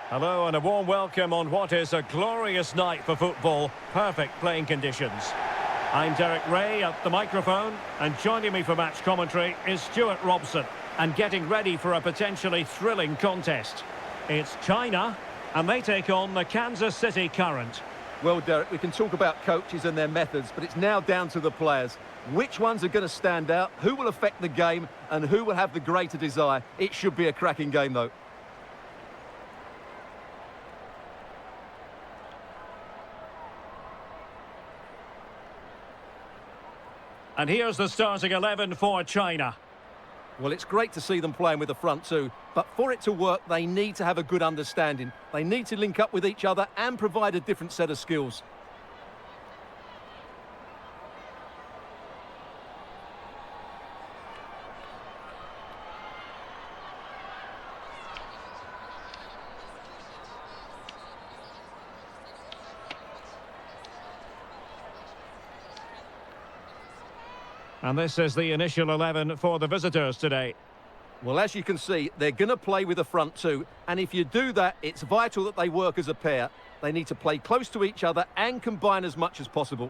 Hello and a warm welcome on what is a glorious night for football. Perfect playing conditions. I'm Derek Ray at the microphone, and joining me for match commentary is Stuart Robson, and getting ready for a potentially thrilling contest. It's China, and they take on the Kansas City Current. Well, Derek, we can talk about coaches and their methods, but it's now down to the players. Which ones are going to stand out, who will affect the game, and who will have the greater desire? It should be a cracking game, though. And here's the starting 11 for China. Well, it's great to see them playing with the front two, but for it to work, they need to have a good understanding. They need to link up with each other and provide a different set of skills. And this is the initial 11 for the visitors today. Well, as you can see, they're going to play with the front two, and if you do that, it's vital that they work as a pair. They need to play close to each other and combine as much as possible.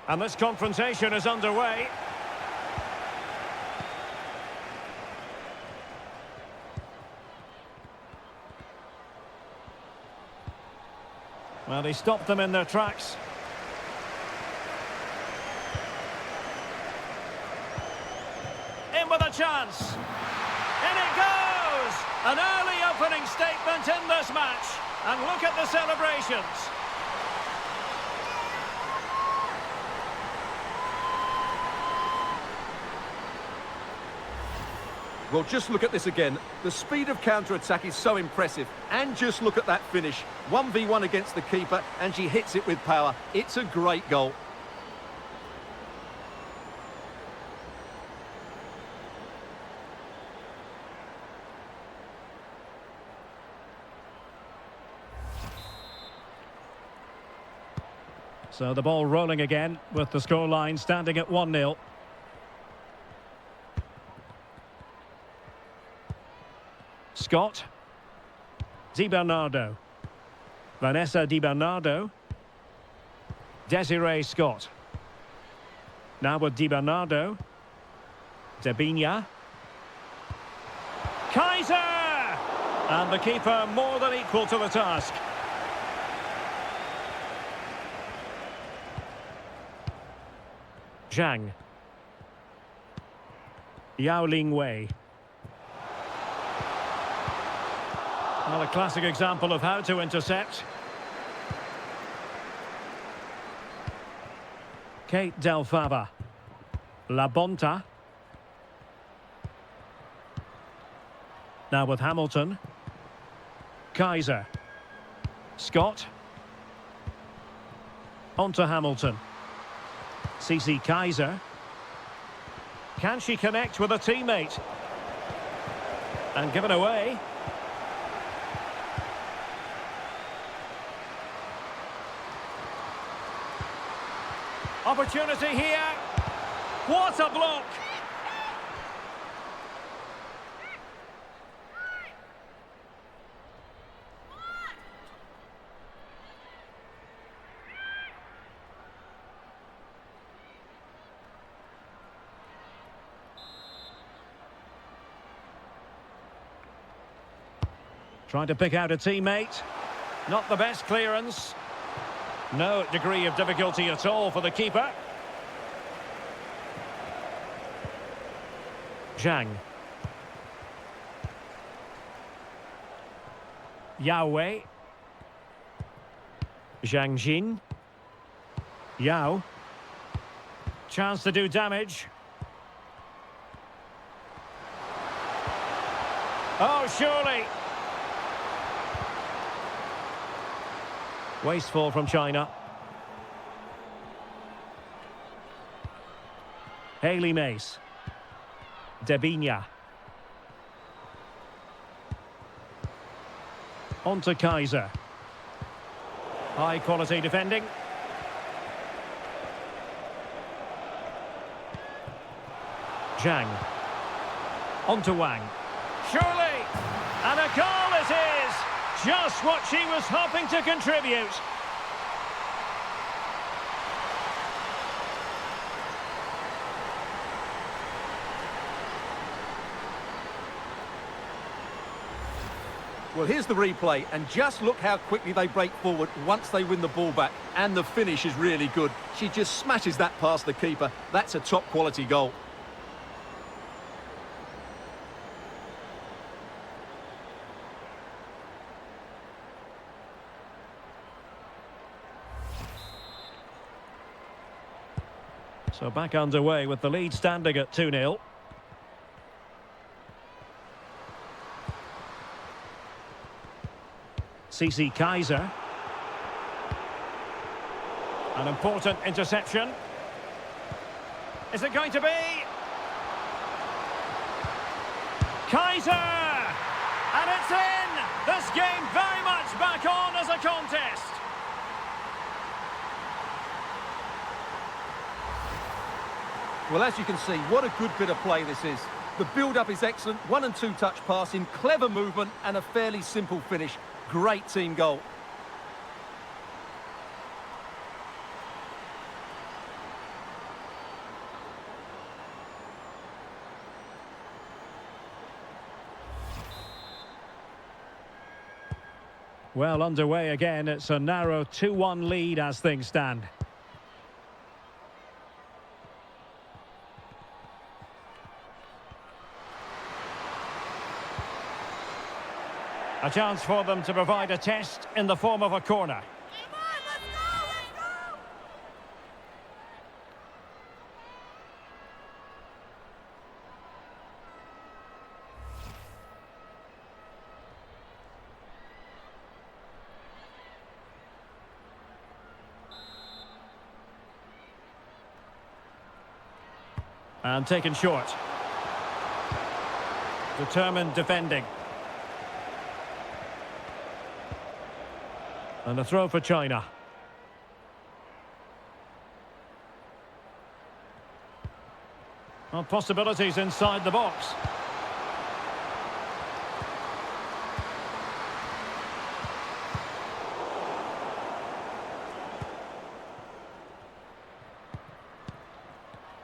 And this confrontation is underway. Well, he stopped them in their tracks. In with a chance. In it goes! An early opening statement in this match. And look at the celebrations. Well, just look at this again. The speed of counter-attack is so impressive. And just look at that finish. 1v1 against the keeper, and she hits it with power. It's a great goal. So the ball rolling again, with the scoreline standing at 1-0. Scott. Di Bernardo. Vanessa Di Bernardo. Desiree Scott. Now with Di Bernardo. Debinha. Kaiser! And the keeper more than equal to the task. Zhang. Yao Ling Wei. Well, a classic example of how to intercept. Kate Del Fava. La Bonta. Now with Hamilton. Kaiser. Scott. On to Hamilton. Cece Kaiser. Can she connect with a teammate? And given away. Opportunity here. What a block! Trying to pick out a teammate. Not the best clearance. No degree of difficulty at all for the keeper. Zhang. Yao Wei. Zhang Jin. Yao. Chance to do damage. Oh, surely. Wasteful from China. Haley Mace. Debinya. On to Kaiser. High quality defending. Zhang. On to Wang. Surely! And a goal it is! Just what she was hoping to contribute. Well, here's the replay, and just look how quickly they break forward once they win the ball back. And the finish is really good. She just smashes that past the keeper. That's a top-quality goal. So back underway with the lead standing at 2-0. Cici Kaiser. An important interception. Is it going to be? Kaiser! And it's in! This game very much back on as a contest. Well, as you can see, what a good bit of play this is. The build-up is excellent, 1- and 2-touch passing, clever movement and a fairly simple finish. Great team goal. Well, underway again. It's a narrow 2-1 lead as things stand. A chance for them to provide a test in the form of a corner. Come on, let's go! And taken short. Determined defending. And a throw for China. Well, possibilities inside the box.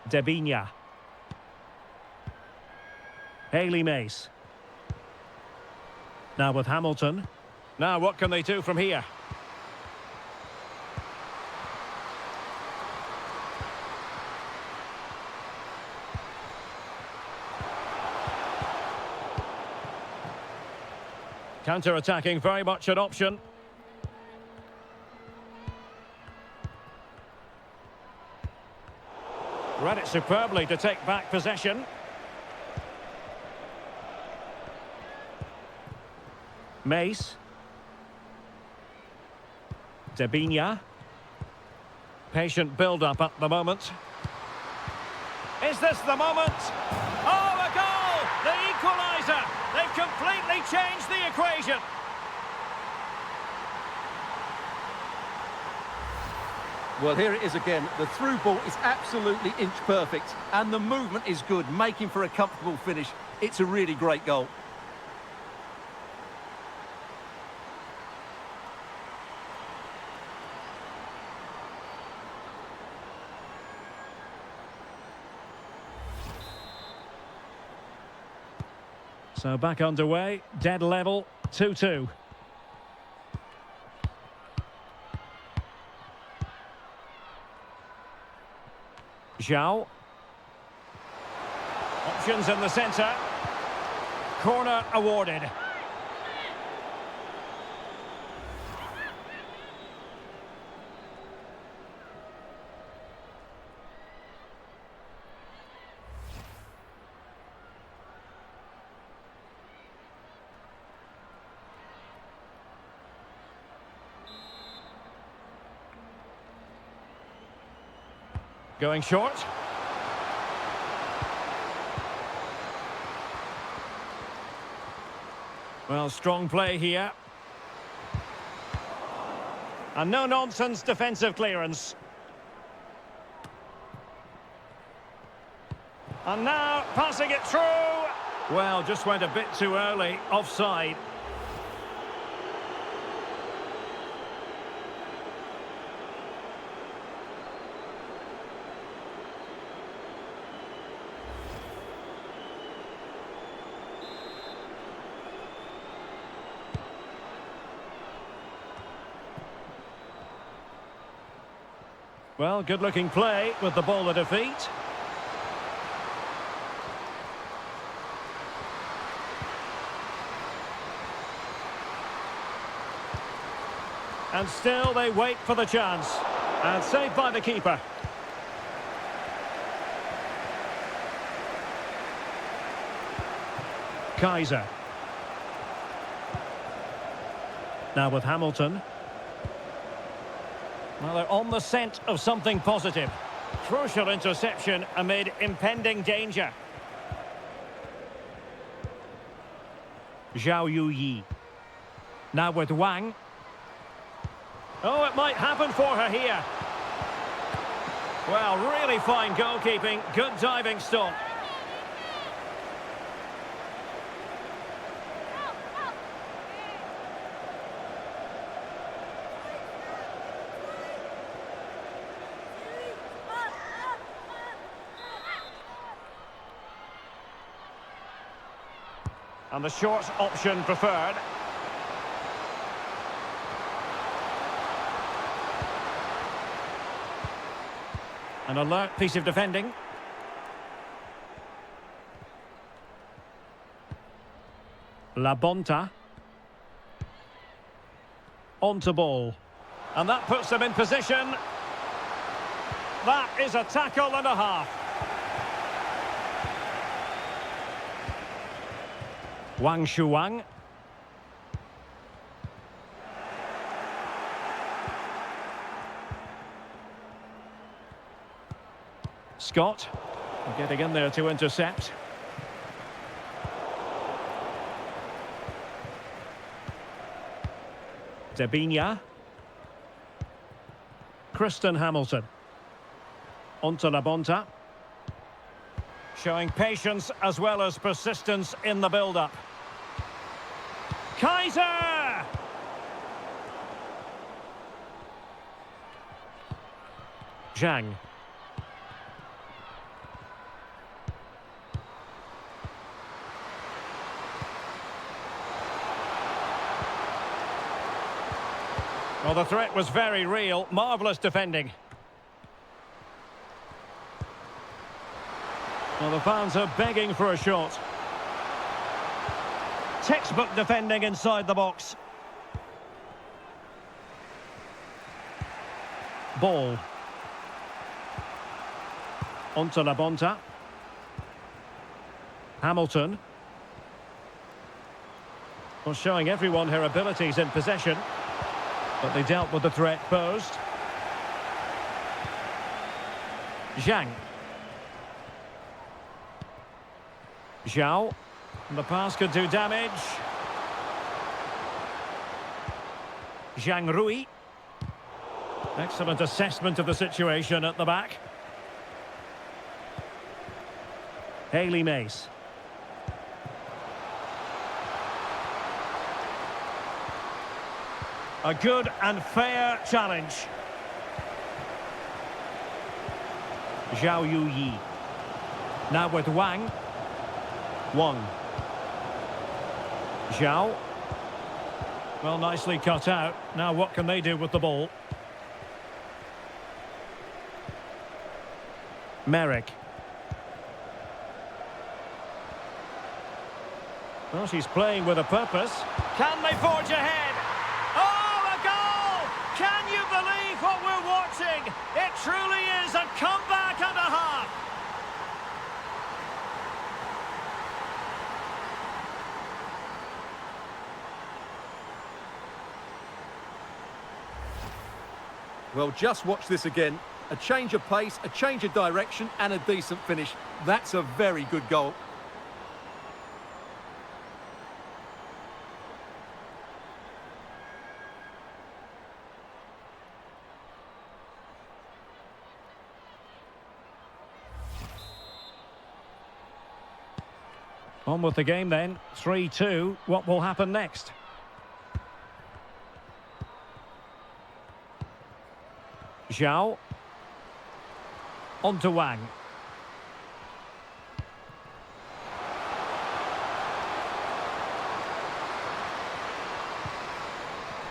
Debinya. Haley Mace. Now with Hamilton. Now what can they do from here? Counter-attacking, very much an option. Read it superbly to take back possession. Mace. Debinya. Patient build-up at the moment. Is this the moment? Oh, a goal! The equaliser! They've completely changed the equation. Well, here it is again. The through ball is absolutely inch perfect, and the movement is good, making for a comfortable finish. It's a really great goal. So back underway, dead level, 2-2. Zhao. Options in the centre. Corner awarded. Going short. Well, strong play here. And no-nonsense defensive clearance. And now, passing it through. Well, just went a bit too early. Offside. Well, good-looking play with the ball at her feet. And still they wait for the chance. And saved by the keeper. Kaiser. Now with Hamilton. Well, they're on the scent of something positive. Crucial interception amid impending danger. Zhao Yuyi. Now with Wang. Oh, it might happen for her here. Well, really fine goalkeeping. Good diving stop. And the short option preferred. An alert piece of defending. La Bonta. Onto ball. And that puts them in position. That is a tackle and a half. Wang Shuang. Scott getting in there to intercept. Debinia. Kristen Hamilton. Onto La Bonta. Showing patience as well as persistence in the build-up. Kaiser! Zhang. Well, the threat was very real. Marvellous defending. Well, the fans are begging for a shot. Textbook defending inside the box. Ball. Onto La Bonta. Hamilton. Well, showing everyone her abilities in possession. But they dealt with the threat posed. Zhang. Zhao. The pass could do damage. Zhang Rui. Excellent assessment of the situation at the back. Hayley Mace. A good and fair challenge. Zhao Yuyi. Now with Wang. Wang. Zhao. Well, nicely cut out. Now what can they do with the ball? Merrick. Well, she's playing with a purpose. Can they forge ahead? Oh, a goal! Can you believe what we're watching? It truly is a comeback and a half. Well, just watch this again. A change of pace, a change of direction and a decent finish. That's a very good goal. On with the game then. 3-2. What will happen next? Zhao. On to Wang.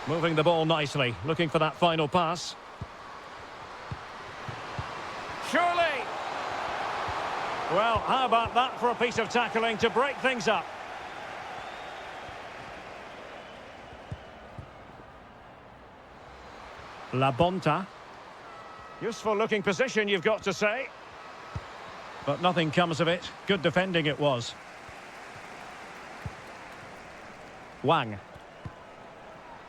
Moving the ball nicely, looking for that final pass. Surely! Well, how about that for a piece of tackling to break things up? La Bonta. Useful looking position, you've got to say. But nothing comes of it. Good defending it was. Wang.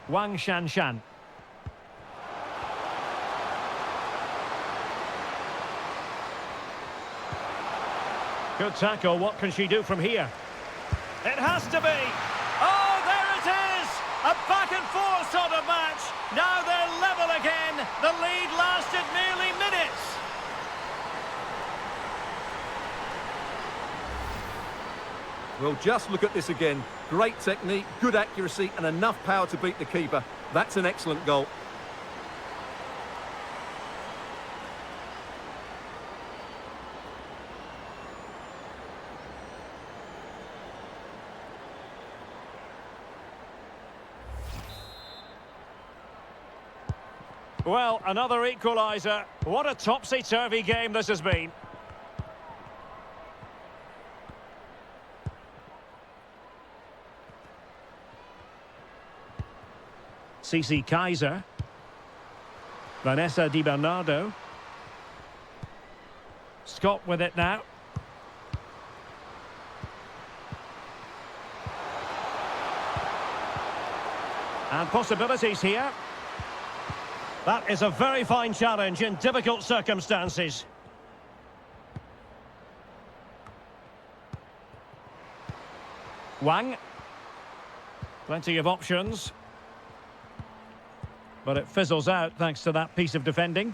Wang Shanshan. Good tackle. What can she do from here? It has to be. Oh, there it is! A back and forth sort of match. Now they're level again. The lead lasted merely minutes. Well, just look at this again. Great technique, good accuracy and enough power to beat the keeper. That's an excellent goal. Well, another equaliser. What a topsy-turvy game this has been. Cici Kaiser. Vanessa Di Bernardo. Scott with it now. And possibilities here. That is a very fine challenge in difficult circumstances. Wang. Plenty of options. But it fizzles out thanks to that piece of defending.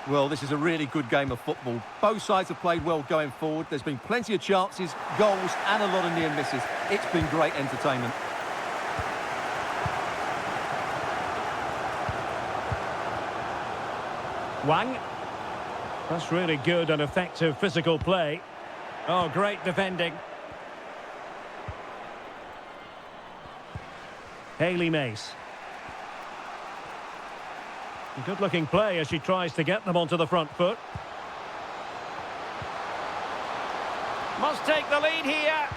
Well, this is a really good game of football. Both sides have played well going forward. There's been plenty of chances, goals and a lot of near misses. It's been great entertainment. Wang. That's really good and effective physical play. Oh, great defending. Hayley Mace. Good looking play as she tries to get them onto the front foot. Must take the lead here.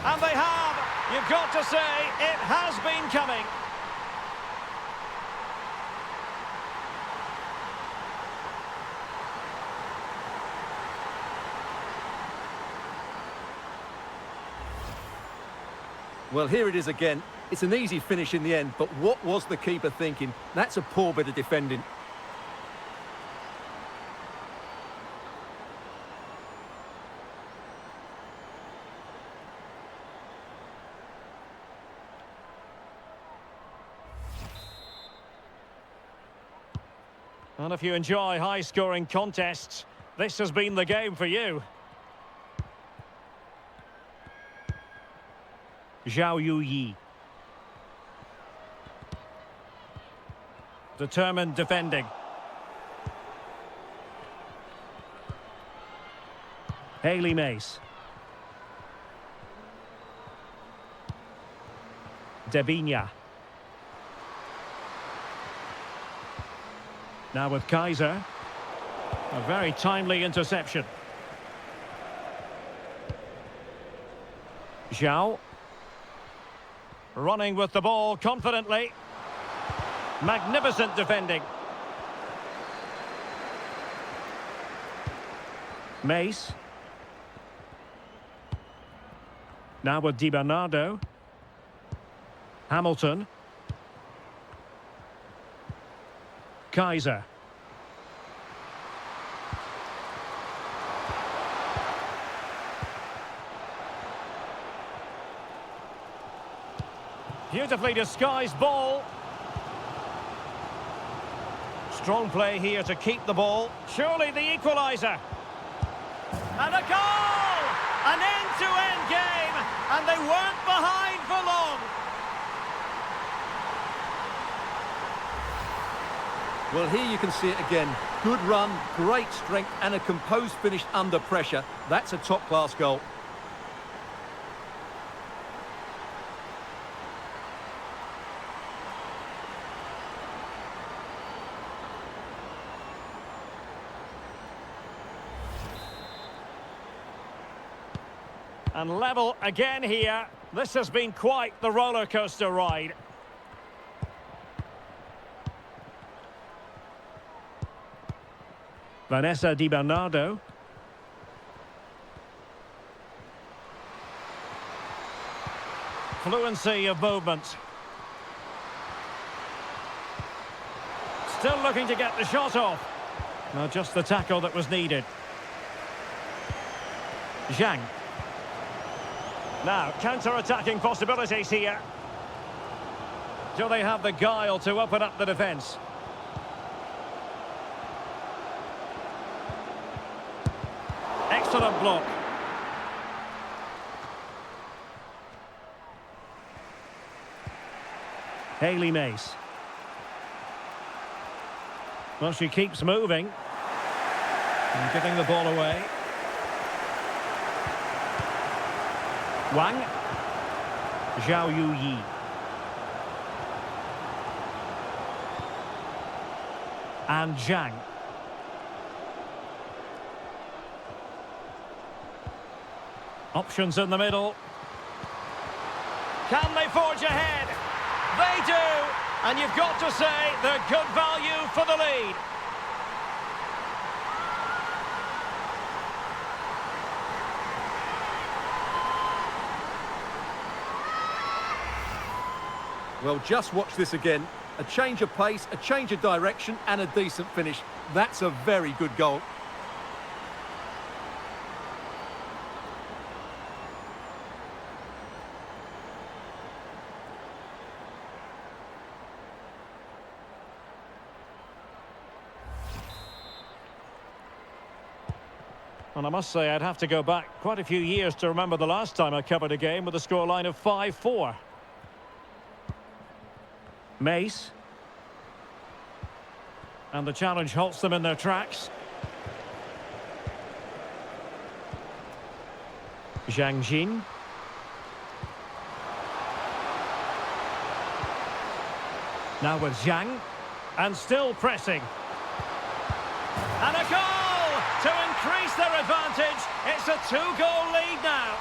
And they have. You've got to say, it has been coming. Well, here it is again. It's an easy finish in the end, but what was the keeper thinking? That's a poor bit of defending. And if you enjoy high-scoring contests, this has been the game for you. Zhao Yuyi. Determined defending. Hayley Mace. Debinya. Now with Kaiser. A very timely interception. Zhao. Running with the ball confidently. Magnificent defending. Mace. Now with Di Bernardo. Hamilton. Kaiser. Beautifully disguised ball. Strong play here to keep the ball. Surely the equaliser. And a goal! An end-to-end game, and they weren't behind for long. Well, here you can see it again. Good run, great strength, and a composed finish under pressure. That's a top-class goal. And level again here. This has been quite the roller coaster ride. Vanessa Di Bernardo. Fluency of movement. Still looking to get the shot off. Well, just the tackle that was needed. Zhang. Now, counter-attacking possibilities here. Do they have the guile to open up the defence? Excellent block. Hayley Mace. Well, she keeps moving. And giving the ball away. Wang. Zhao Yuyi. And Zhang. Options in the middle. Can they forge ahead? They do! And you've got to say they're good value for the lead. Well, just watch this again. A change of pace, a change of direction, and a decent finish. That's a very good goal. And I must say, I'd have to go back quite a few years to remember the last time I covered a game with a scoreline of 5-4. Mace. And the challenge halts them in their tracks. Zhang Jin. Now with Zhang. And still pressing. And a goal to increase their advantage. It's a 2-goal lead now.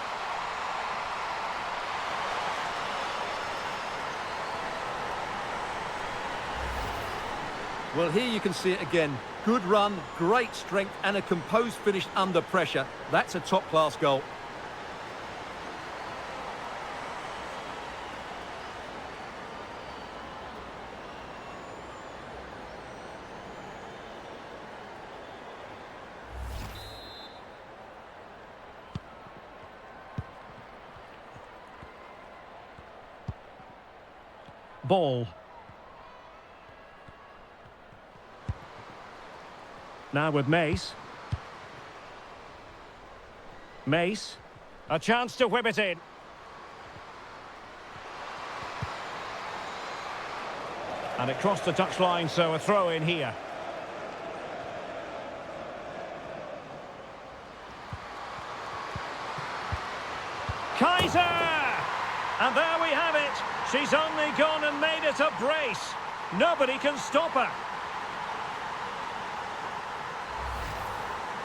Well, here you can see it again. Good run, great strength, and a composed finish under pressure. That's a top-class goal. Ball. Now with Mace. Mace. A chance to whip it in. And it crossed the touchline, so a throw in here. Kaiser! And there we have it. She's only gone and made it a brace. Nobody can stop her.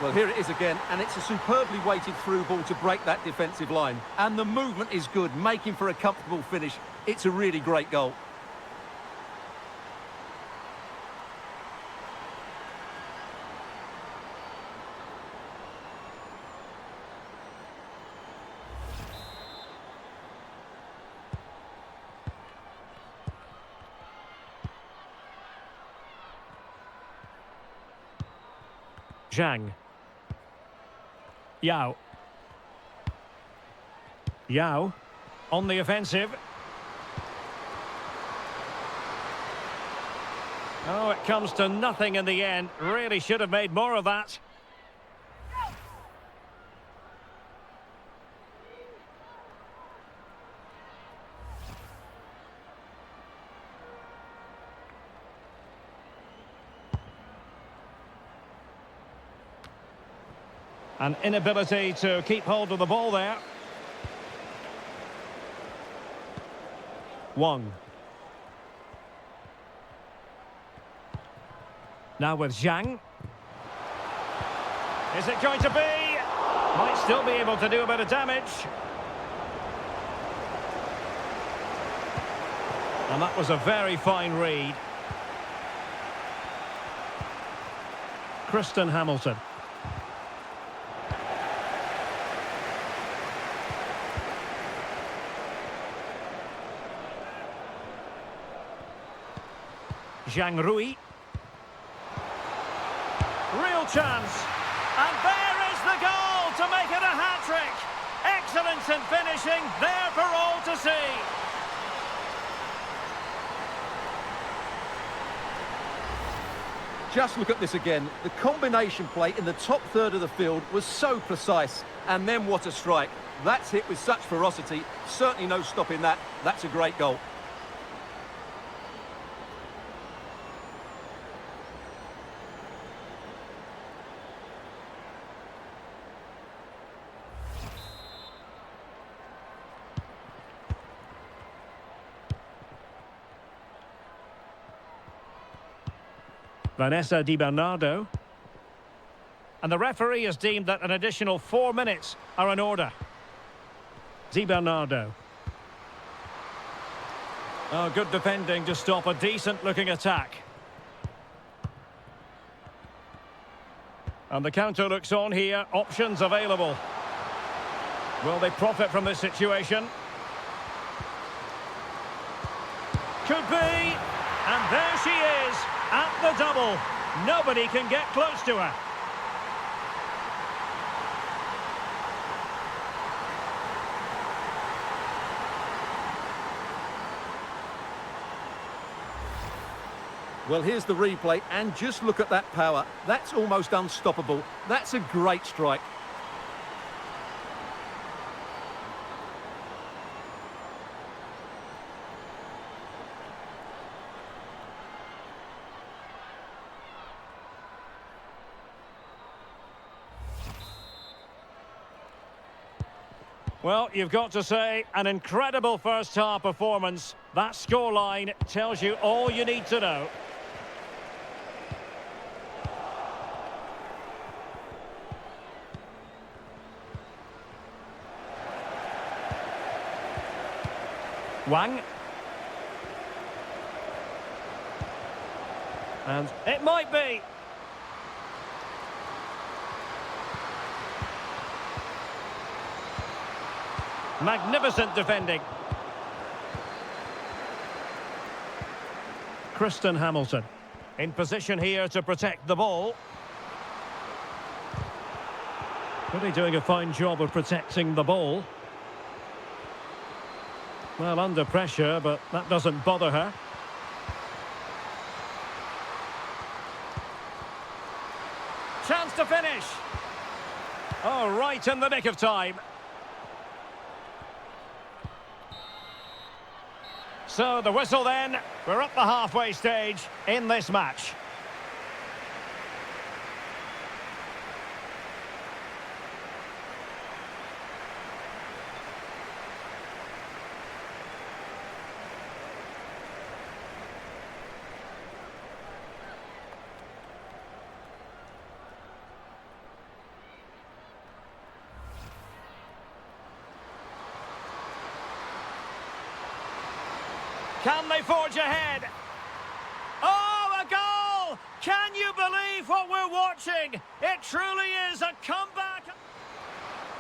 Well, here it is again, and it's a superbly weighted through ball to break that defensive line. And the movement is good, making for a comfortable finish. It's a really great goal. Zhang. Yao. Yao on the offensive. Oh, it comes to nothing in the end. Really should have made more of that. An inability to keep hold of the ball there. Wang. Now with Zhang. Is it going to be? Might still be able to do a bit of damage. And that was a very fine read. Kristen Hamilton. Zhang Rui. Real chance. And there is the goal to make it a hat-trick. Excellence in finishing, there for all to see. Just look at this again. The combination play in the top third of the field was so precise. And then what a strike. That's hit with such ferocity. Certainly no stopping that. That's a great goal. Vanessa Di Bernardo. And the referee has deemed that an additional 4 minutes are in order. Di Bernardo. Oh, good defending to stop a decent-looking attack. And the counter looks on here. Options available. Will they profit from this situation? Could be. And there she is. At the double. Nobody can get close to her. Well, here's the replay, and just look at that power. That's almost unstoppable. That's a great strike. Well, you've got to say, an incredible first-half performance. That scoreline tells you all you need to know. Wang. And it might be. Magnificent defending. Kristen Hamilton in position here to protect the ball. Really doing a fine job of protecting the ball. Well, under pressure, but that doesn't bother her. Chance to finish. Oh, right in the nick of time. So the whistle then, we're at the halfway stage in this match. Can they forge ahead? Oh, a goal! Can you believe what we're watching? It truly is a comeback.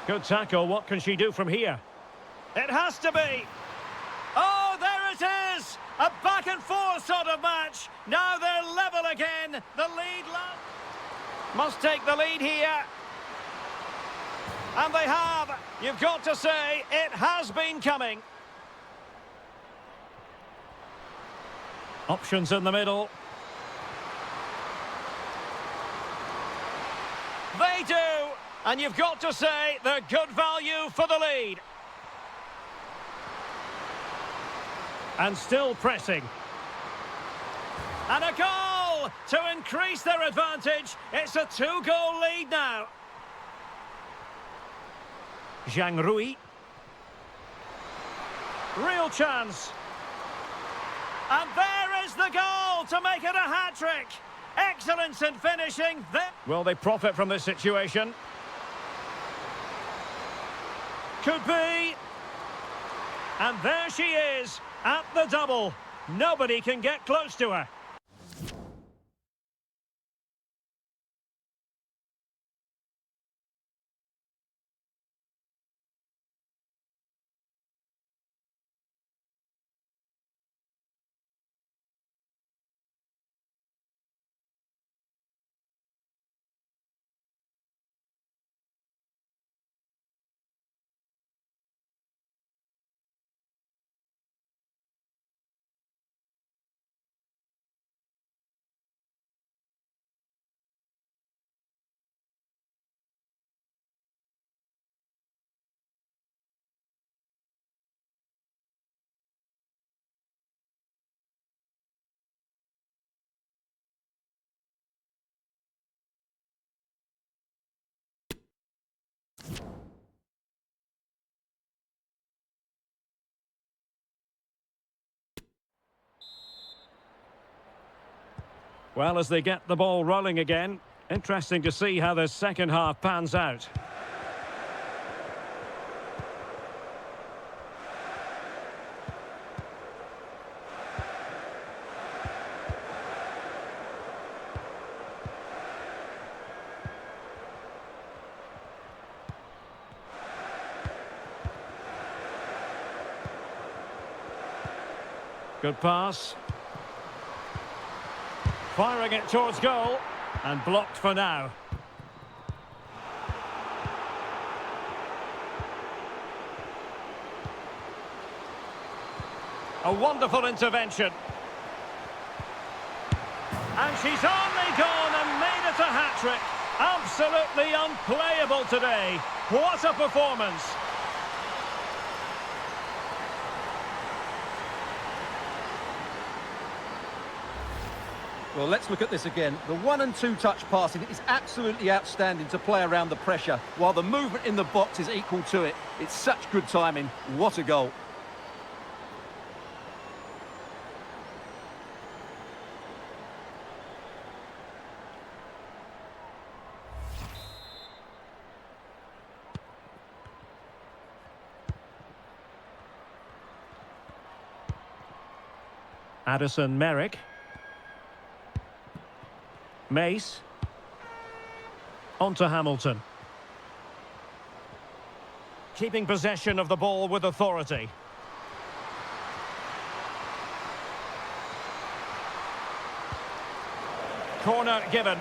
Good tackle. What can she do from here? It has to be. Oh, there it is! A back and forth sort of match. Now they're level again. The lead. Must take the lead here. And they have. You've got to say, it has been coming. Options in the middle. They do. And you've got to say, they're good value for the lead. And still pressing. And a goal to increase their advantage. It's a 2-goal lead now. Zhang Rui. Real chance. And there is the goal to make it a hat-trick. Excellence in finishing. Will they profit from this situation? Could be. And there she is, at the double. Nobody can get close to her. Well, as they get the ball rolling again, interesting to see how the second half pans out. Good pass. Firing it towards goal, and blocked for now. A wonderful intervention. And she's only gone and made it a hat-trick. Absolutely unplayable today. What a performance. Well, let's look at this again. The 1- and 2-touch passing is absolutely outstanding to play around the pressure, while the movement in the box is equal to it. It's such good timing. What a goal. Addison Merrick. Mace. On to Hamilton. Keeping possession of the ball with authority. Corner given.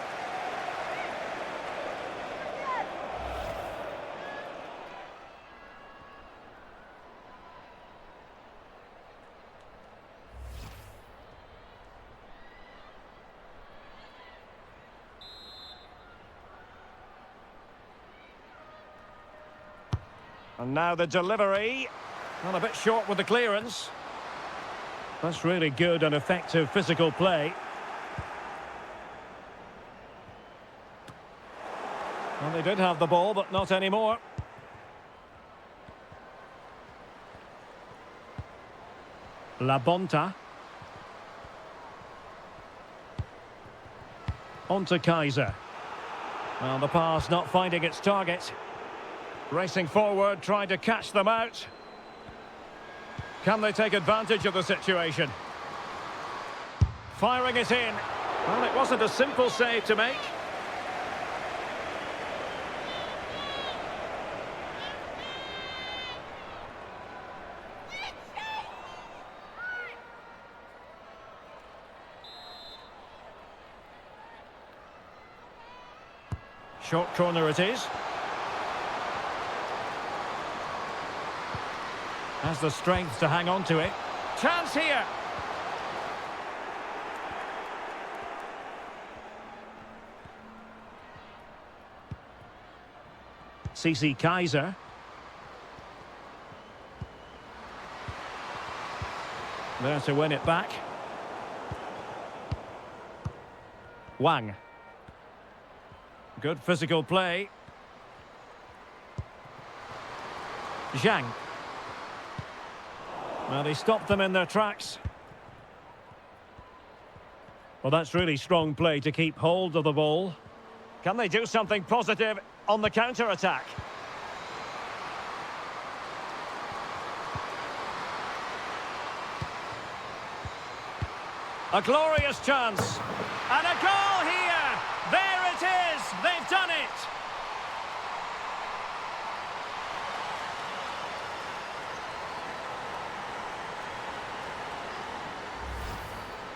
And now the delivery. Not a bit short with the clearance. That's really good and effective physical play. Well, they did have the ball, but not anymore. La Bonta. On to Kaiser. Well, the pass not finding its target. Racing forward, trying to catch them out. Can they take advantage of the situation? Firing it in. Well, it wasn't a simple save to make. Short corner it is. Has the strength to hang on to it. Chance here. CC Kaiser. There to win it back. Wang. Good physical play. Zhang. Well, he stopped them in their tracks. Well, that's really strong play to keep hold of the ball. Can they do something positive on the counter-attack? A glorious chance. And a goal here! There it is! They've done it!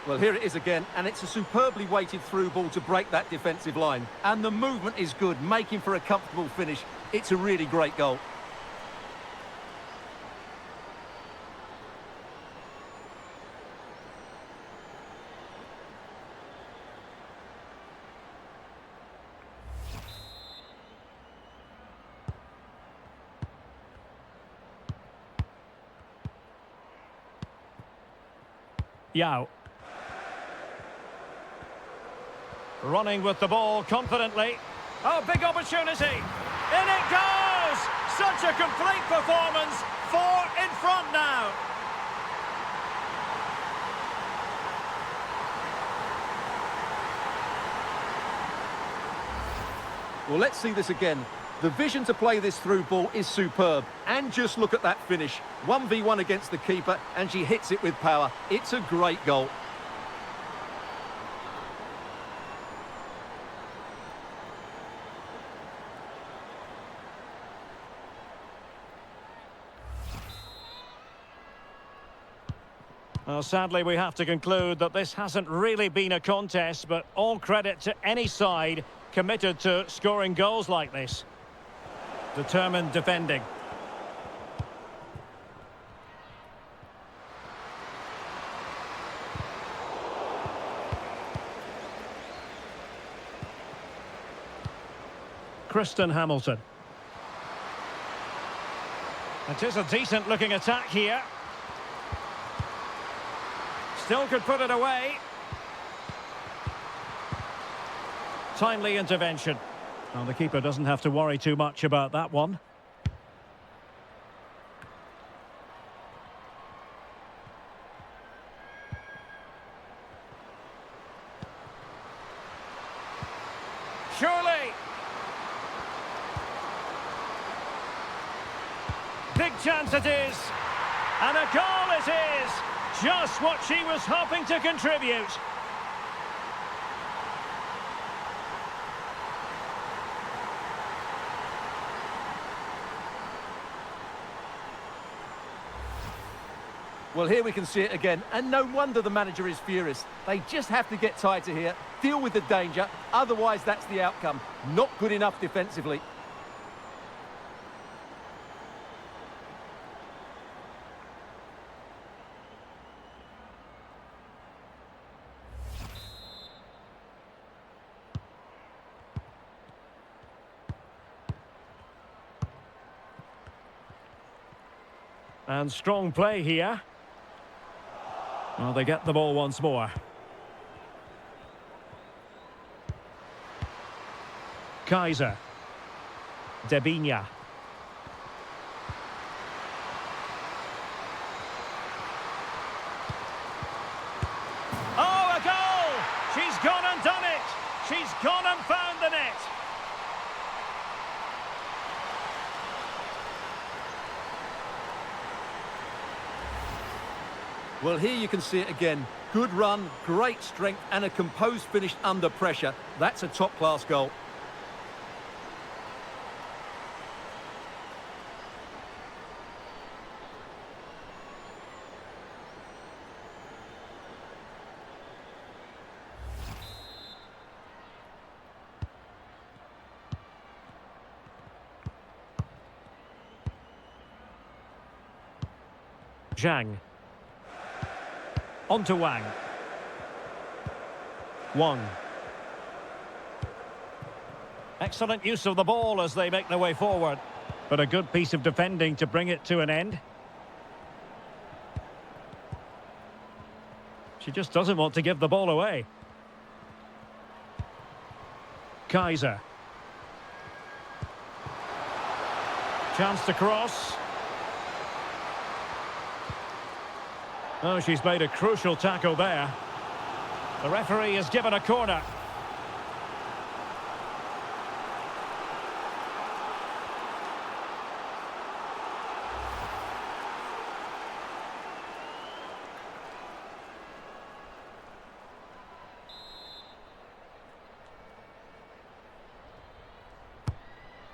Well, here it is again, and it's a superbly weighted through ball to break that defensive line. And the movement is good, making for a comfortable finish. It's a really great goal. Yao. Running with the ball confidently. Oh, big opportunity. In it goes! Such a complete performance. 4 in front now. Well, let's see this again. The vision to play this through ball is superb. And just look at that finish. 1v1 against the keeper, and she hits it with power. It's a great goal. Well, sadly, we have to conclude that this hasn't really been a contest, but all credit to any side committed to scoring goals like this. Determined defending. Kristen Hamilton. It is a decent looking attack here. Still could put it away. Timely intervention. Well, the keeper doesn't have to worry too much about that one. Surely. Big chance it is. And a goal it is. Just what she was hoping to contribute. Well, here we can see it again, and no wonder the manager is furious. They just have to get tighter here, deal with the danger, otherwise that's the outcome. Not good enough defensively. And strong play here. Well, they get the ball once more. Kaiser. Debinia. Oh, a goal! She's gone and done it! She's gone and found the net! Well, here you can see it again. Good run, great strength, and a composed finish under pressure. That's a top-class goal. Zhang. On to Wang. Wang. Excellent use of the ball as they make their way forward. But a good piece of defending to bring it to an end. She just doesn't want to give the ball away. Kaiser. Chance to cross. Oh, she's made a crucial tackle there. The referee has given a corner.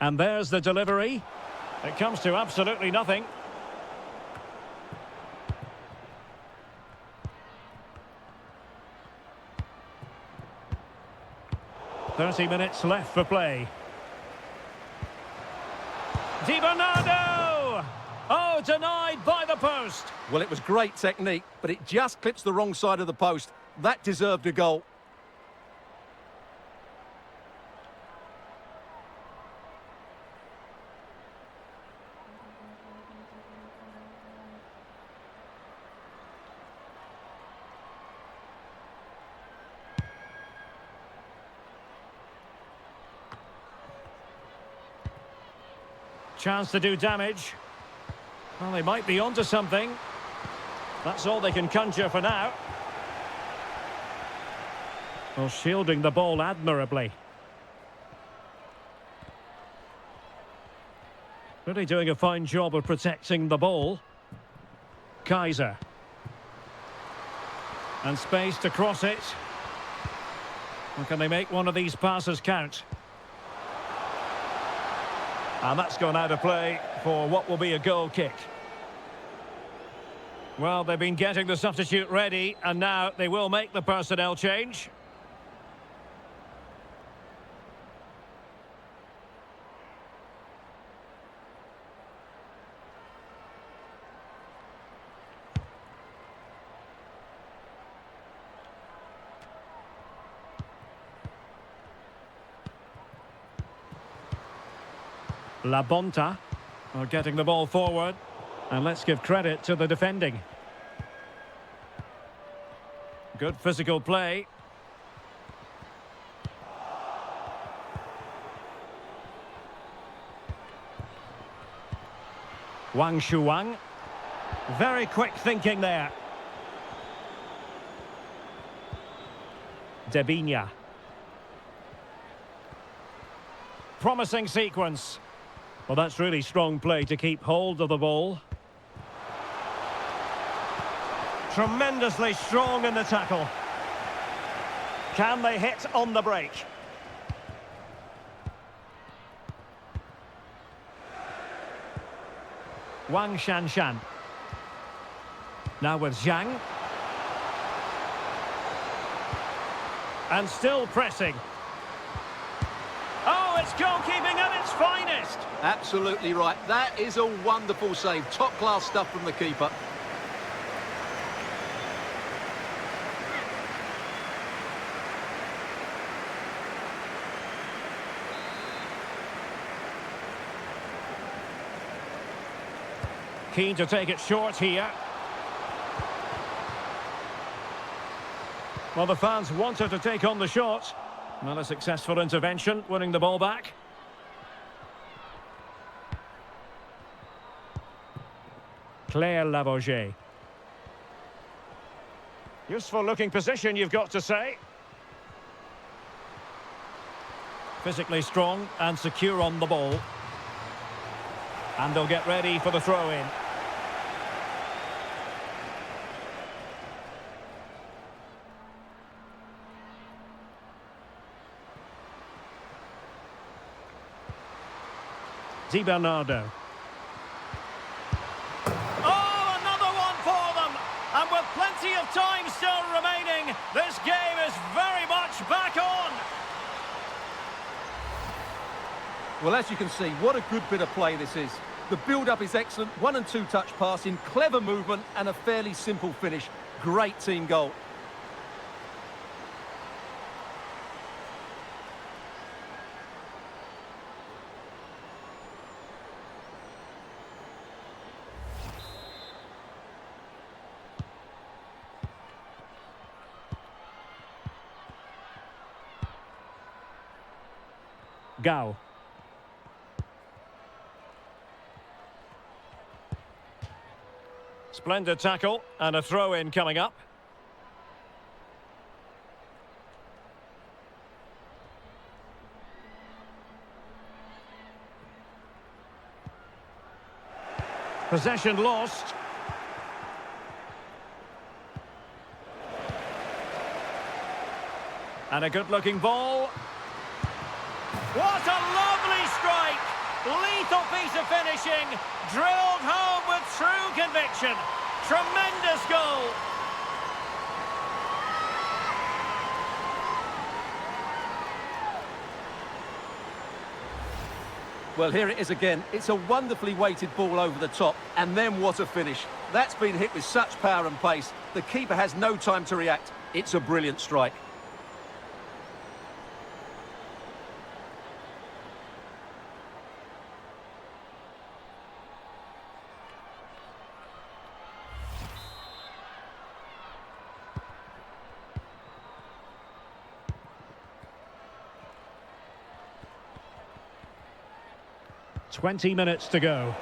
And there's the delivery. It comes to absolutely nothing. "30 minutes left for play. Di Bernardo! Oh, denied by the post. Well, it was great technique, but it just clips the wrong side of the post. That deserved a goal. Chance to do damage. Well, they might be onto something. That's all they can conjure for now. Well, shielding the ball admirably. Really doing a fine job of protecting the ball. Kaiser. And space to cross it. Well, can they make one of these passes count? And that's gone out of play for what will be a goal kick. Well, they've been getting the substitute ready, and now they will make the personnel change. La Bonta are getting the ball forward. And let's give credit to the defending. Good physical play. Wang Shuang. Very quick thinking there. Debinya. Promising sequence. Well, that's really strong play to keep hold of the ball. Tremendously strong in the tackle. Can they hit on the break? Wang Shanshan. Now with Zhang. And still pressing. Oh, it's goalkeeping at its finest. Absolutely right. That is a wonderful save. Top-class stuff from the keeper. Keen to take it short here. Well, the fans wanted to take on the shot. Well, a successful intervention, winning the ball back. Claire Lavogé. Useful looking position, you've got to say. Physically strong and secure on the ball. And they'll get ready for the throw-in. Di Bernardo. Oh, another one for them! And with plenty of time still remaining, this game is very much back on! Well, as you can see, what a good bit of play this is. The build-up is excellent, 1 and 2 touch passing, clever movement and a fairly simple finish. Great team goal. Gao. Splendid tackle and a throw-in coming up. Possession lost. And a good-looking ball. What a lovely strike! Lethal piece of finishing, drilled home with true conviction. Tremendous goal! Well, here it is again. It's a wonderfully weighted ball over the top, and then what a finish. That's been hit with such power and pace. The keeper has no time to react. It's a brilliant strike. "20 minutes to go.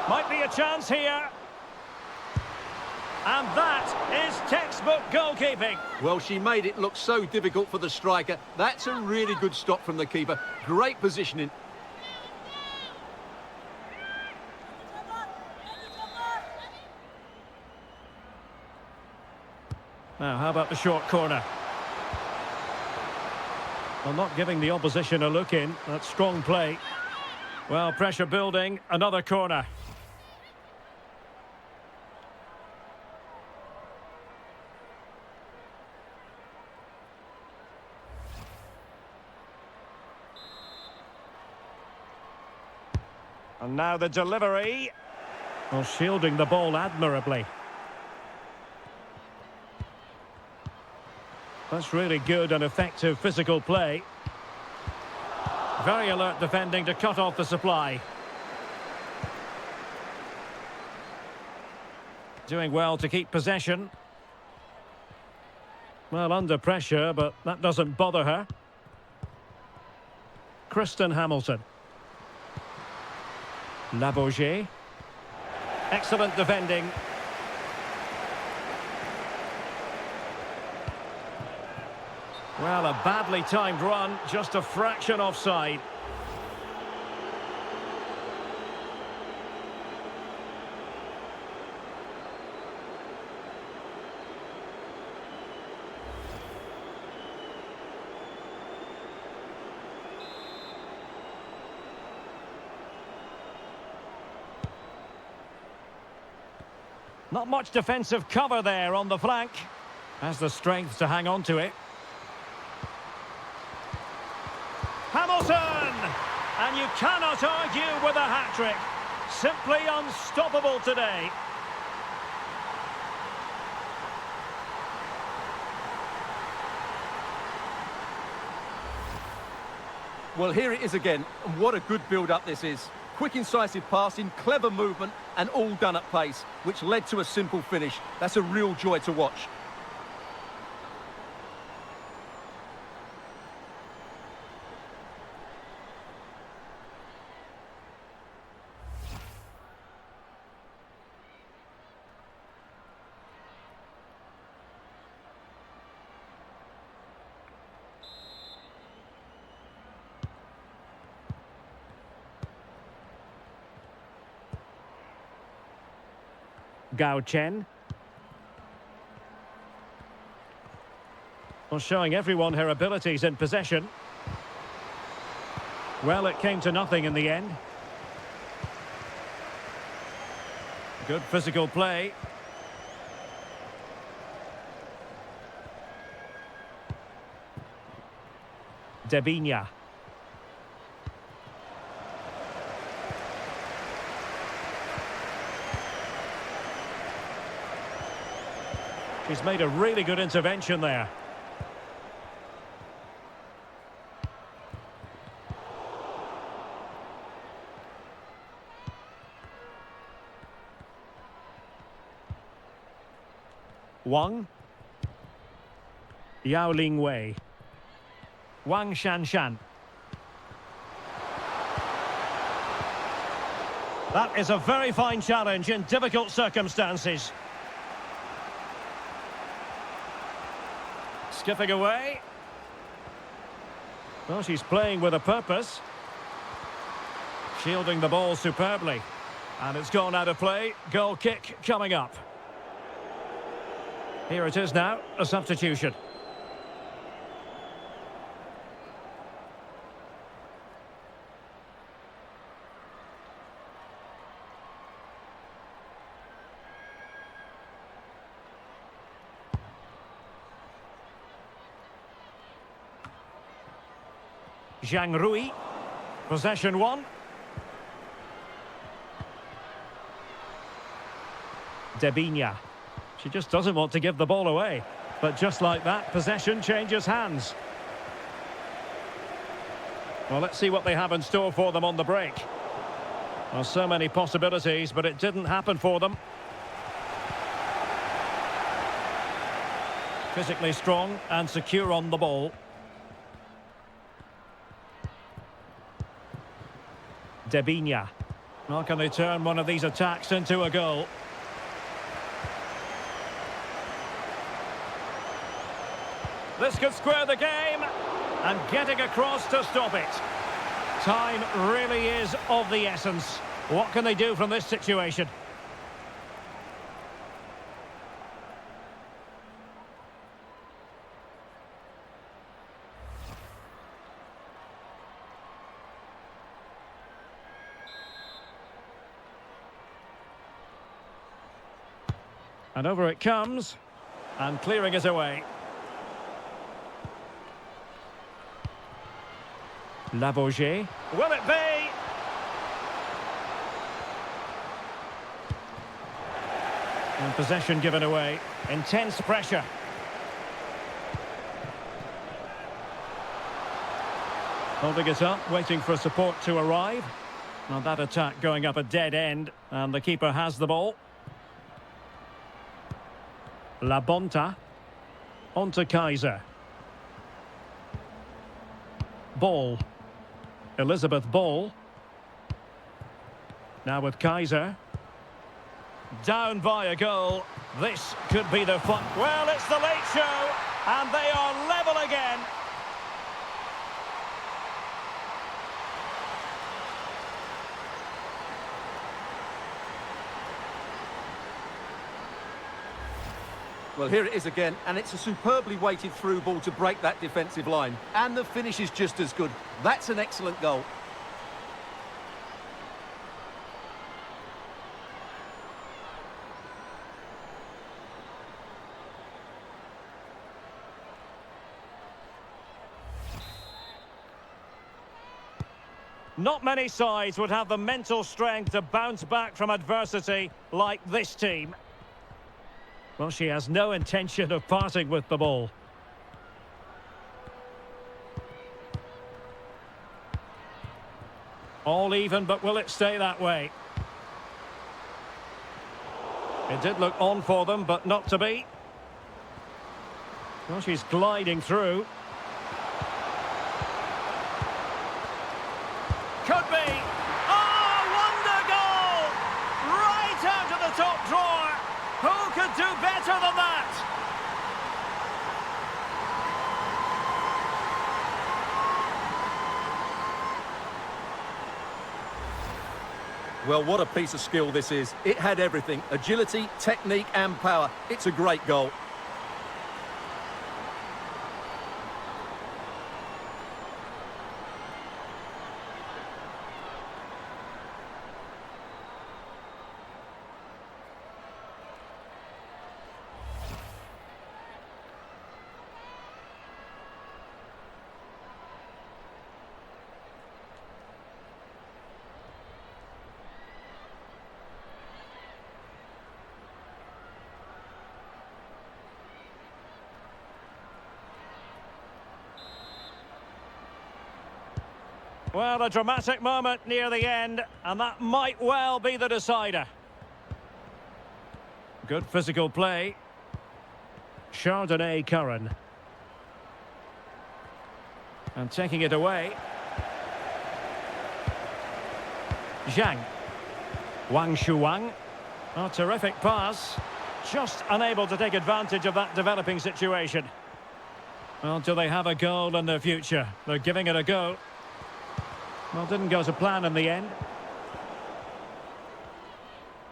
Might be a chance here. And that is textbook goalkeeping. Well, she made it look so difficult for the striker. That's a really good stop from the keeper. Great positioning. Now, how about the short corner? Well, not giving the opposition a look in. That's strong play. Well, pressure building. Another corner. And now the delivery. Well, shielding the ball admirably. That's really good and effective physical play. Very alert defending to cut off the supply. Doing well to keep possession. Well, under pressure, but that doesn't bother her. Kristen Hamilton. Labauget. Excellent defending. Well, a badly timed run, just a fraction offside. Not much defensive cover there on the flank. Has the strength to hang on to it. Hamilton! And you cannot argue with a hat-trick. Simply unstoppable today. Well, here it is again, and what a good build-up this is. Quick, incisive passing, clever movement, and all done at pace, which led to a simple finish. That's a real joy to watch. Gao Chen. Well, showing everyone her abilities in possession. Well, it came to nothing in the end. Good physical play. Debinya. He's made a really good intervention there. Wang. Yao Ling Wei. Wang Shanshan. That is a very fine challenge in difficult circumstances. Skipping away. Well, she's playing with a purpose. Shielding the ball superbly. And it's gone out of play. Goal kick coming up. Here it is now, a substitution. Zhang Rui. Possession one. Debinya. She just doesn't want to give the ball away. But just like that, possession changes hands. Well, let's see what they have in store for them on the break. Well, so many possibilities, but it didn't happen for them. Physically strong and secure on the ball. Debinya. How can they turn one of these attacks into a goal? This could square the game, and getting across to stop it. Time really is of the essence. What can they do from this situation? And over it comes, and clearing it away. Lavoisier. Will it be? And possession given away. Intense pressure. Holding it up, waiting for support to arrive. Now that attack going up a dead end, and the keeper has the ball. La Bonta. On to Kaiser. Ball. Elizabeth Ball. Now with Kaiser. Down by a goal. This could be the fun. Well, it's the late show, and they are level again. Well, here it is again, and it's a superbly weighted through ball to break that defensive line. And the finish is just as good. That's an excellent goal. Not many sides would have the mental strength to bounce back from adversity like this team. Well, she has no intention of parting with the ball. All even, but will it stay that way? It did look on for them, but not to be. Well, she's gliding through. Could be. Oh, wonder goal! Right out of the top drawer. Who could do better than that? Well, what a piece of skill this is. It had everything. Agility, technique and power. It's a great goal. Well, a dramatic moment near the end, and that might well be the decider. Good physical play. Chardonnay Curran. And taking it away. Zhang. Wang Shuang. Oh, terrific pass. Just unable to take advantage of that developing situation. Well, do they have a goal in their future? They're giving it a go. Well, didn't go to plan in the end.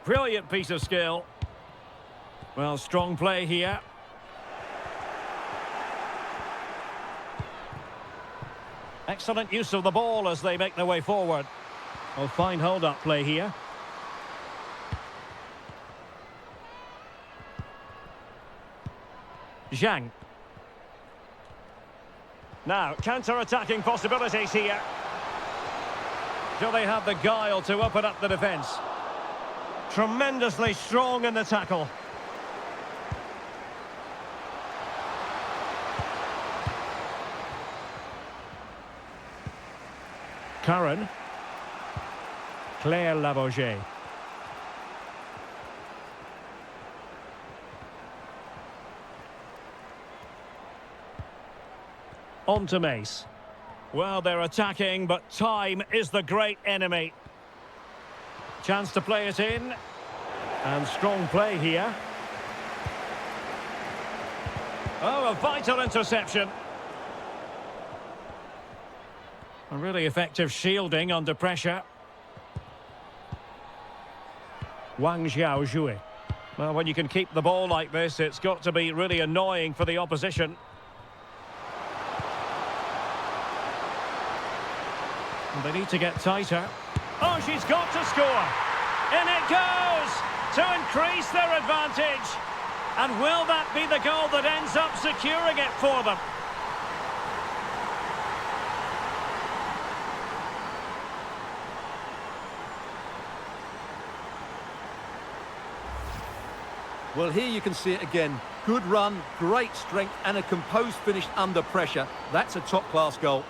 Brilliant piece of skill. Well, strong play here. Excellent use of the ball as they make their way forward. Well, fine hold-up play here. Zhang. Now, counter-attacking possibilities here. Do they have the guile to open up the defence? Tremendously strong in the tackle. Curran. Claire Lavoisier. On to Mace. Well, they're attacking, but time is the great enemy. Chance to play it in. And strong play here. Oh, a vital interception. A really effective shielding under pressure. Wang Xiaozhui. Well, when you can keep the ball like this, it's got to be really annoying for the opposition. And they need to get tighter. Oh, she's got to score. In it goes to increase their advantage. And will that be the goal that ends up securing it for them? Well, here you can see it again. Good run, great strength, and a composed finish under pressure. That's a top-class goal.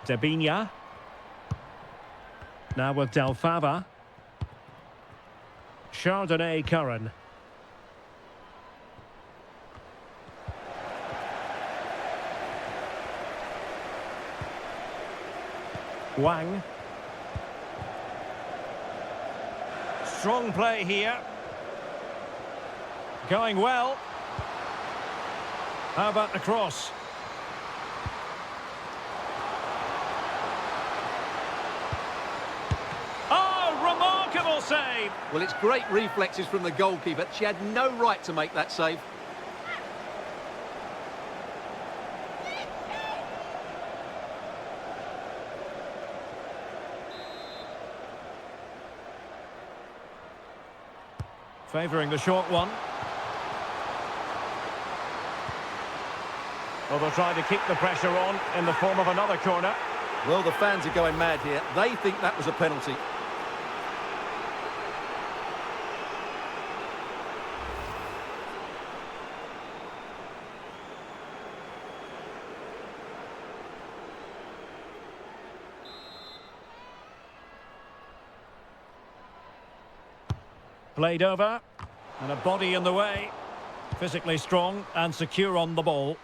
Debinha. Now with Del Fava. Chardonnay Curran. Wang. Strong play here. Going well. How about the cross? Remarkable save. Well, it's great reflexes from the goalkeeper. She had no right to make that save. Favouring the short one. Well, they'll try to keep the pressure on in the form of another corner. Well, the fans are going mad here. They think that was a penalty. Played over, and a body in the way. Physically strong and secure on the ball.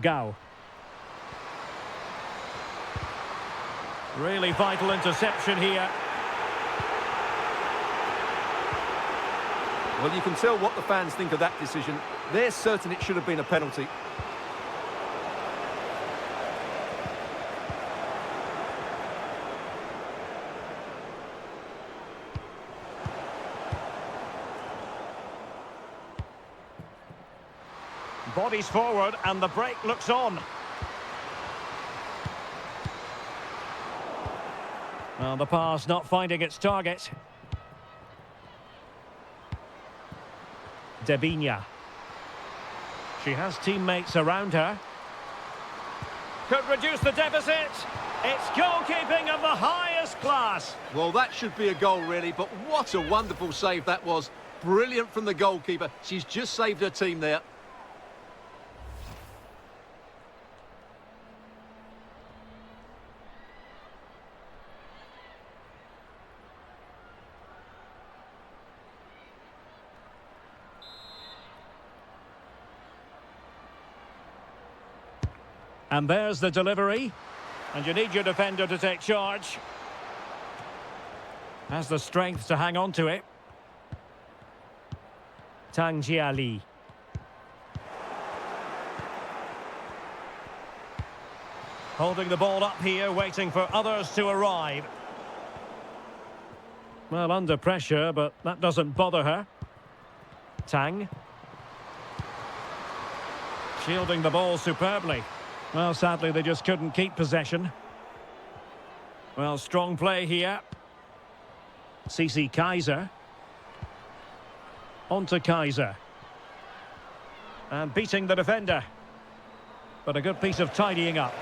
Gao. Really vital interception here. Well, you can tell what the fans think of that decision. They're certain it should have been a penalty. Bodies forward and the break looks on. Well, the pass not finding its target. Devinia. She has teammates around her. Could reduce the deficit. It's goalkeeping of the highest class. Well, that should be a goal, really, but what a wonderful save that was. Brilliant from the goalkeeper. She's just saved her team there. And there's the delivery. And you need your defender to take charge. Has the strength to hang on to it. Tang Jiali. Holding the ball up here, waiting for others to arrive. Well, under pressure, but that doesn't bother her. Tang. Shielding the ball superbly. Well, sadly, they just couldn't keep possession. Well, strong play here. Cici Kaiser. On to Kaiser. And beating the defender. But a good piece of tidying up.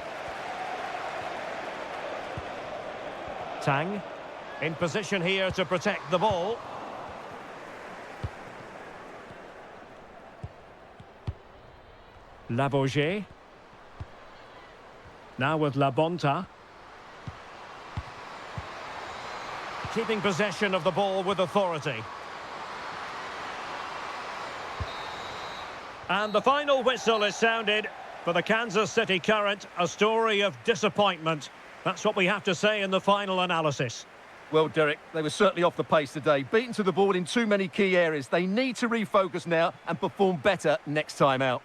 Tang. In position here to protect the ball. Labauget. Now with La Bonta. Keeping possession of the ball with authority. And the final whistle is sounded for the Kansas City Current, a story of disappointment. That's what we have to say in the final analysis. Well, Derek, they were certainly off the pace today. Beaten to the ball in too many key areas. They need to refocus now and perform better next time out.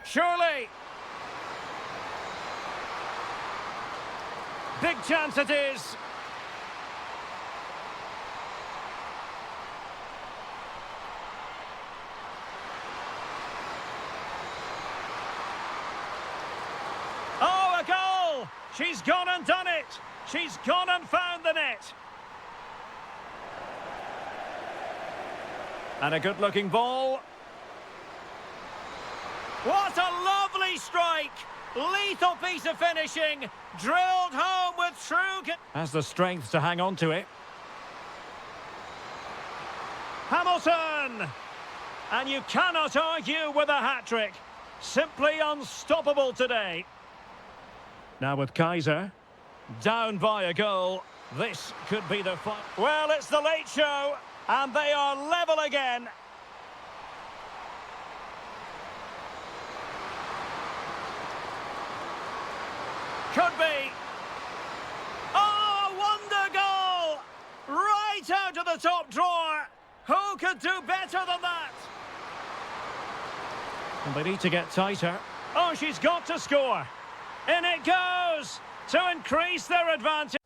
Surely. Big chance it is. Oh, a goal! She's gone and done it. She's gone and found the net. And a good-looking ball. What a lovely strike! Lethal piece of finishing, drilled home with true... Has the strength to hang on to it. Hamilton! And you cannot argue with a hat-trick. Simply unstoppable today. Now with Kaiser. Down by a goal. This could be the final. Well, it's the late show, and they are level again. Could be. Oh, wonder goal! Right out of the top drawer. Who could do better than that? And they need to get tighter. Oh, she's got to score. In it goes to increase their advantage.